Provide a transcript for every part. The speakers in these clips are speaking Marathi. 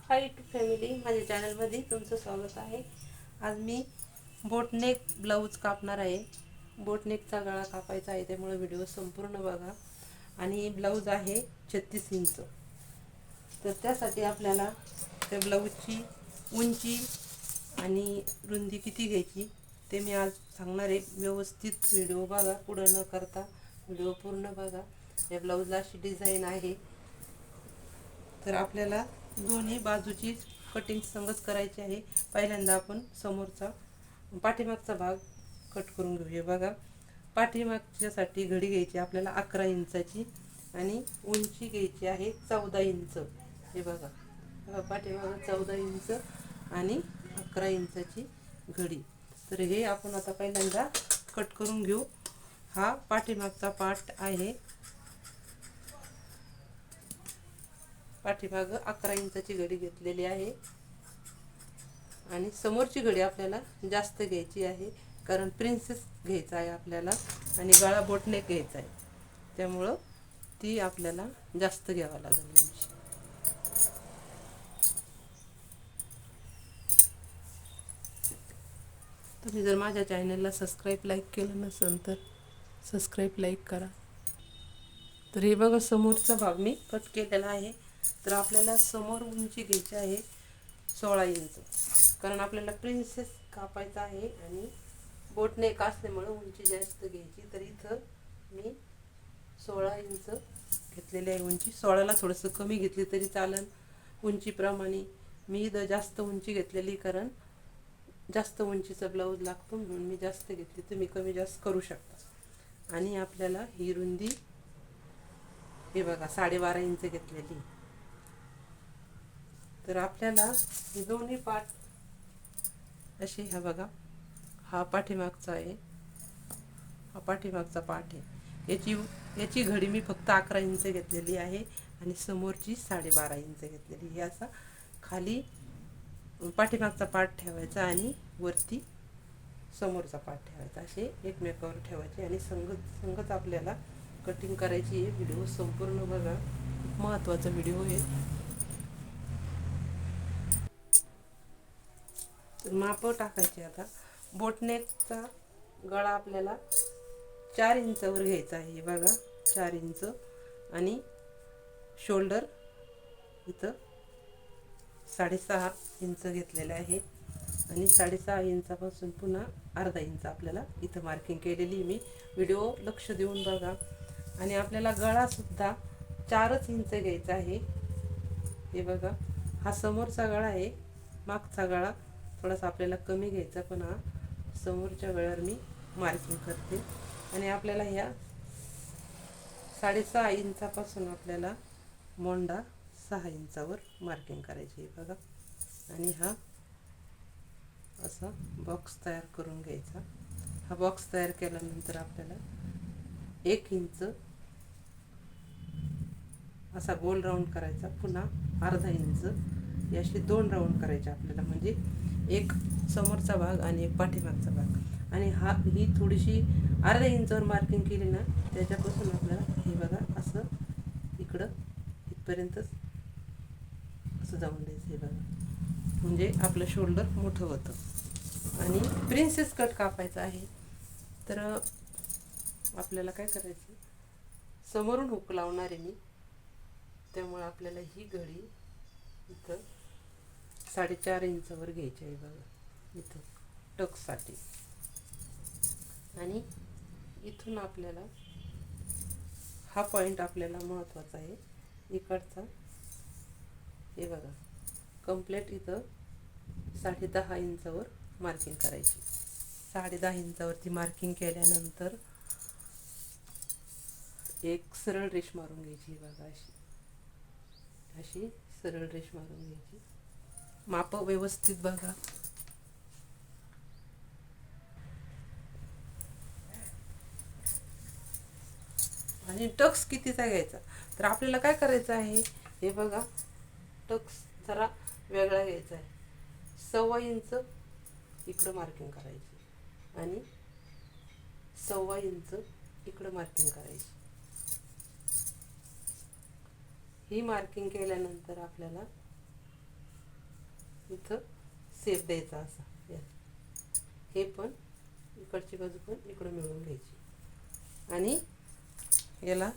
हाय टू फॅमिली, माझ्या चॅनलमध्ये तुमचं स्वागत आहे. आज मी बोटनेक ब्लाऊज कापणार आहे. बोटनेकचा गळा कापायचा आहे, त्यामुळे व्हिडिओ संपूर्ण बघा. आणि ब्लाऊज आहे 36 इंच. तर त्यासाठी आपल्याला त्या ब्लाऊजची उंची आणि रुंदी किती घ्यायची ते मी आज सांगणार आहे. व्यवस्थित व्हिडिओ बघा, पुढं न करता व्हिडिओ पूर्ण बघा. या ब्लाऊजला अशी डिझाईन आहे. तर आपल्याला दोन्ही बाजूची कटिंग संगच करायची आहे. पहिल्यांदा आपण समोरचा पाठीमागचा भाग कट करून घेऊया. बघा, पाठीमागच्यासाठी घडी घ्यायची आपल्याला 11 इंचाची आणि उंची घ्यायची आहे 14 इंच. हे बघा, पाठीमागं 14 इंच आणि 11 इंचाची घडी. तर हे आपण आता पहिल्यांदा कट करून घेऊ. हा पाठीमागचा पार्ट आहे. पाठीमागं 11 इंचाची घडी घेतलेली आहे आणि समोरची घडी आपल्याला जास्त घ्यायची आहे, कारण प्रिन्सेस घ्यायचा आहे आपल्याला आणि गळा बोटनेक घ्यायचा आहे, त्यामुळं ती आपल्याला जास्त घ्यावं लागेल. तुम्ही जर माझ्या चॅनलला सबस्क्राईब लाईक केलं नसेल तर सबस्क्राईब लाईक करा. तर हे बघा, समोरचा भाग मी कट केलेला आहे. तर आपल्याला समोर उंची घ्यायची आहे 16 इंच, कारण आपल्याला प्रिन्सेस कापायचा आहे आणि बोटनेक असल्यामुळे उंची जास्त घ्यायची. तर इथं मी 16 इंच घेतलेली आहे उंची. 16ला थोडंसं कमी घेतली तरी चालेल उंचीप्रमाणे. मी इथं जास्त उंची घेतलेली, कारण जास्त उंचीचा ब्लाऊज लागतो म्हणून मी जास्त घेतली. तुम्ही कमी जास्त करू शकता. आणि आपल्याला ही रुंदी हे बघा 12.5 इंच घेतलेली. तर आपल्याला हे दोन्ही पार्ट असे, हा बघा, हा पाठीमागचा आहे, हा पाठीमागचा पार्ट आहे. याची घडी मी फक्त 11 इंच घेतलेली आहे आणि समोरची 12.5 इंच घेतलेली. हे असा खाली पाठीमागचा पार्ट ठेवायचा आणि वरती समोरचा पार्ट ठेवायचा, असे एकमेकावर ठेवायचे आणि संगच आपल्याला कटिंग करायची आहे. व्हिडिओ संपूर्ण बघा, महत्त्वाचा व्हिडिओ आहे. तर माप टाकायचे. आता बोटनेकचा गळा आपल्याला 4 इंचावर घ्यायचा आहे. बघा, 4 इंच आणि शोल्डर इथं 6.5 इंच घेतलेले आहे आणि 6.5 इंचापासून पुन्हा अर्धा इंच आपल्याला इथं मार्किंग केलेली. मी व्हिडिओ लक्ष देऊन बघा. आणि आपल्याला गळासुद्धा 4 इंच घ्यायचा आहे. हे बघा, हा समोरचा गळा आहे, मागचा गळा थोडासा आपल्याला कमी घ्यायचा, पण हा समोरच्या गळ्यावर मी मार्किंग करते. आणि आपल्याला ह्या 6.5 इंचापासून आपल्याला मोंडा 6 इंचावर मार्किंग करायची आहे. बघा, आणि हा असा बॉक्स तयार करून घ्यायचा. हा बॉक्स तयार केल्यानंतर आपल्याला 1 इंच असा गोल राऊंड करायचा, पुन्हा अर्धा इंच याशी 2 राऊंड करायचे आपल्याला, म्हणजे एक समोरचा भाग आणि एक पाठीमागचा भाग. आणि ही थोडीशी अर्ध्या इंचावर मार्किंग केली ना, त्याच्यापासून आपल्याला हे बघा असं इकडं इथपर्यंतच असं जाऊन द्यायचं. हे बघा, म्हणजे आपलं शोल्डर मोठं होतं. आणि प्रिन्सेस कट कापायचा आहे. तर आपल्याला काय करायचं, समोरून हुक लावणार आहे मी, त्यामुळे आपल्याला ही घडी इथं 4.5 इंचावर घ्यायची आहे. बघा, इथं टक्ससाठी. आणि इथून आपल्याला हा पॉईंट आपल्याला महत्त्वाचा आहे इकडचा. हे बघा, कंप्लीट इथं 10.5 इंचावर मार्किंग करायची. 10.5 इंचावरती मार्किंग केल्यानंतर एक सरळ रेष मारून घ्यायची. बघा, अशी सरळ रेष मारून घ्यायची. माप व्यवस्थित बघा. आणि टक्स कितीचा घ्यायचा, तर आपल्याला काय करायचं आहे, हे बघा, टक्स जरा वेगळा घ्यायचा आहे. 1.25 इंच इकडं मार्किंग करायची आणि 1.25 इंच इकडं मार्किंग करायची. ही मार्किंग केल्यानंतर आपल्याला इथं सेप द्यायचा असा. हे पण इकडची बाजू पण इकडं मिळून घ्यायची आणि याला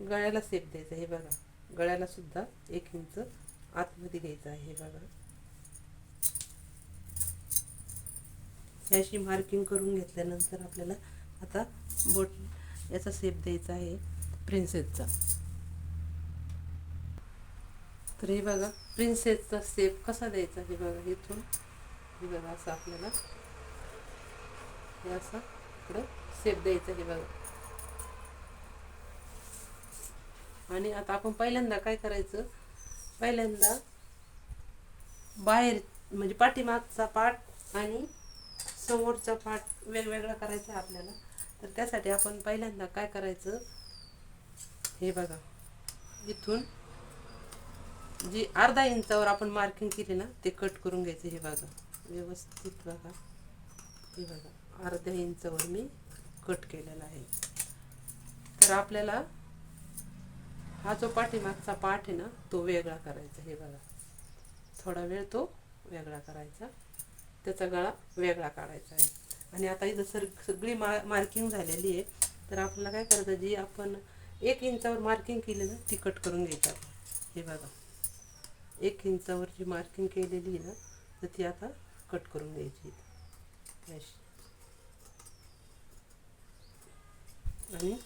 गळ्याला सेप द्यायचा. हे बघा, गळ्याला सुद्धा 1 इंच आतमध्ये घ्यायचं आहे. हे बघा, याशी मार्किंग करून घेतल्यानंतर आपल्याला आता बोट याचा सेप द्यायचा आहे प्रिन्सेसचा. तर हे बघा, प्रिन्सेसचा सेप कसा द्यायचा हे बघा. इथून हे बघा असं आपल्याला हे असं इकडं सेप द्यायचा. हे बघा, आणि आता आपण पहिल्यांदा काय करायचं, पहिल्यांदा बाहेर म्हणजे पाठीमागचा पार्ट आणि समोरचा पार्ट वेगवेगळा करायचा आहे आपल्याला. तर त्यासाठी आपण पहिल्यांदा काय करायचं, हे बघा, इथून जी अर्धा इंचावर आपण मार्किंग केली ना ते कट करून घ्यायचं. हे बघा व्यवस्थित बघा, हे बघा अर्ध्या इंचावर मी कट केलेला आहे. तर आपल्याला हा जो पाठीमागचा पार्ट आहे ना तो वेगळा करायचा. हे बघा, थोडा वेळ तो वेगळा करायचा, त्याचा गळा वेगळा काढायचा आहे. आणि आता इथं सगळी मार्किंग झालेली आहे. तर आपल्याला काय करायचं, जी आपण 1 इंचावर मार्किंग केली ना ती कट करून घ्यायची. हे बघा, 1 इंचावर जी मार्किंग केलेली आहे ना तर ती आता कट करून घ्यायची अशी. आणि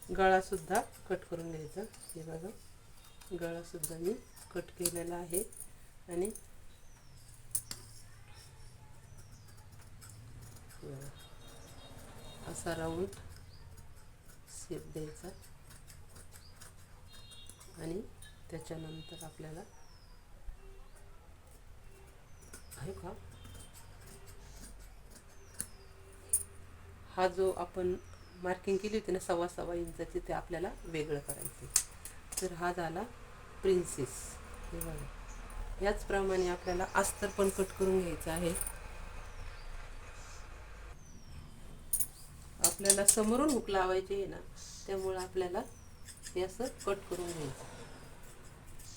गळासुद्धा कट करून घ्यायचा. हे बघा, गळासुद्धा मी कट केलेला आहे. आणि असा राऊंड शेप द्यायचा. आणि त्याच्यानंतर आपल्याला आहे का, हा जो आपण मार्किंग केली होती ना 1.25 इंचाची, ते आपल्याला वेगळं करायचं. तर हा झाला प्रिन्सेस. हे बघा, याचप्रमाणे आपल्याला अस्तर पण कट करून घ्यायचं आहे. आपल्याला समोरून हुक लावायची आहे ना, त्यामुळे आपल्याला हे असं कट करून घ्यायचं.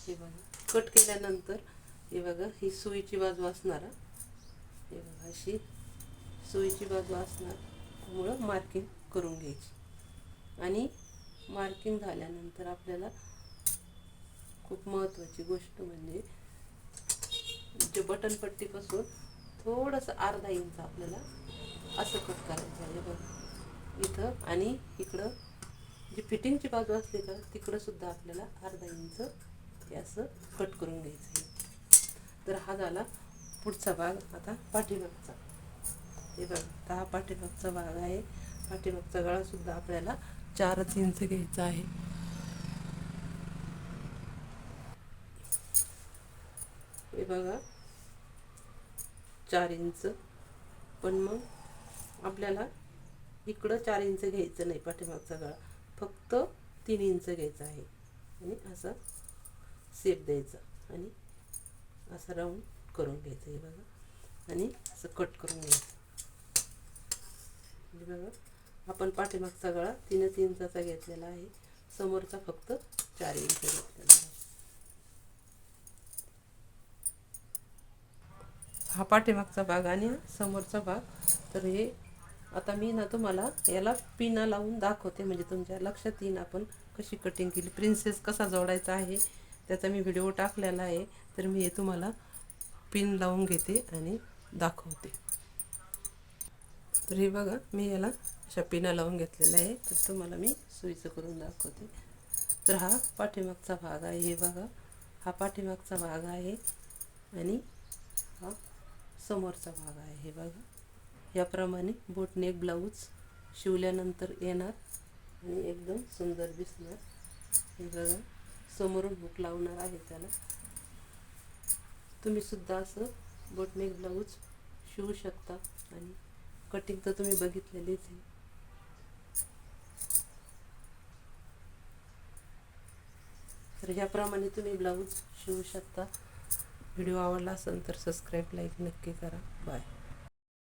हे बघा, कट केल्यानंतर हे बघा ही सुईची बाजू असणार. हे बघा अशी सुईची बाजू असणार, त्यामुळं मार्किंग करून घ्यायची. आणि मार्किंग झाल्यानंतर आपल्याला खूप महत्त्वाची गोष्ट म्हणजे जे बटनपट्टीपासून थोडंसं अर्धा इंच आपल्याला असं कट करायचं आहे. बघा इथं आणि इकडं जी फिटिंगची बाजू असते का तिकडं सुद्धा आपल्याला अर्धा इंच हे असं कट करून घ्यायचं आहे. तर हा झाला पुढचा भाग. आता पाठीमागचा. हे बघा, हा पाठीमागचा भाग आहे. पाठीमागचा गळासुद्धा आपल्याला 4 इंच घ्यायचा आहे. हे बघा 4 इंच. पण मग आपल्याला इकडं 4 इंच घ्यायचं नाही, पाठीमागचा गळा फक्त 3 इंच घ्यायचा आहे. आणि असा शेप द्यायचा आणि असं राऊंड करून घ्यायचं. हे बघा, आणि असं कट करून घ्यायचं. हे बघा, आपण पाठीमागचा गळा 3 इंचाचा घेतलेला आहे, समोरचा फक्त 4 इंच घेतलेला आहे. हा पाठीमागचा भाग आणि समोरचा भाग. तर हे आता मी ना तुम्हाला याला पिना लावून दाखवते, म्हणजे तुमच्या लक्षात येईन आपण कशी कटिंग केली. प्रिन्सेस कसा जोडायचा आहे त्याचा मी व्हिडिओ टाकलेला आहे. तर मी हे तुम्हाला पिन लावून घेते आणि दाखवते. तर हे बघा, मी याला अशा पिना लावून घेतलेल्या आहे. तर तुम्हाला मी सुईचं करून दाखवते. तर हा पाठीमागचा भाग आहे. हे बघा, हा पाठीमागचा भाग आहे आणि हा समोरचा भाग आहे. हे बघा, याप्रमाणे बोटनेक ब्लाऊज शिवल्यानंतर येणार आणि एकदम सुंदर दिसणार. हे बघा, समोरून हुक लावणार आहे त्याला. तुम्ही सुद्धा असं बोटनेक ब्लाऊज शिवू शकता. आणि कटिंग तर तुम्ही बघितलेलीच आहे. तर ह्याप्रमाणे तुम्ही ब्लाऊज शिवू शकता. व्हिडिओ आवडला असेल तर सबस्क्राईब, लाईक नक्की करा. बाय.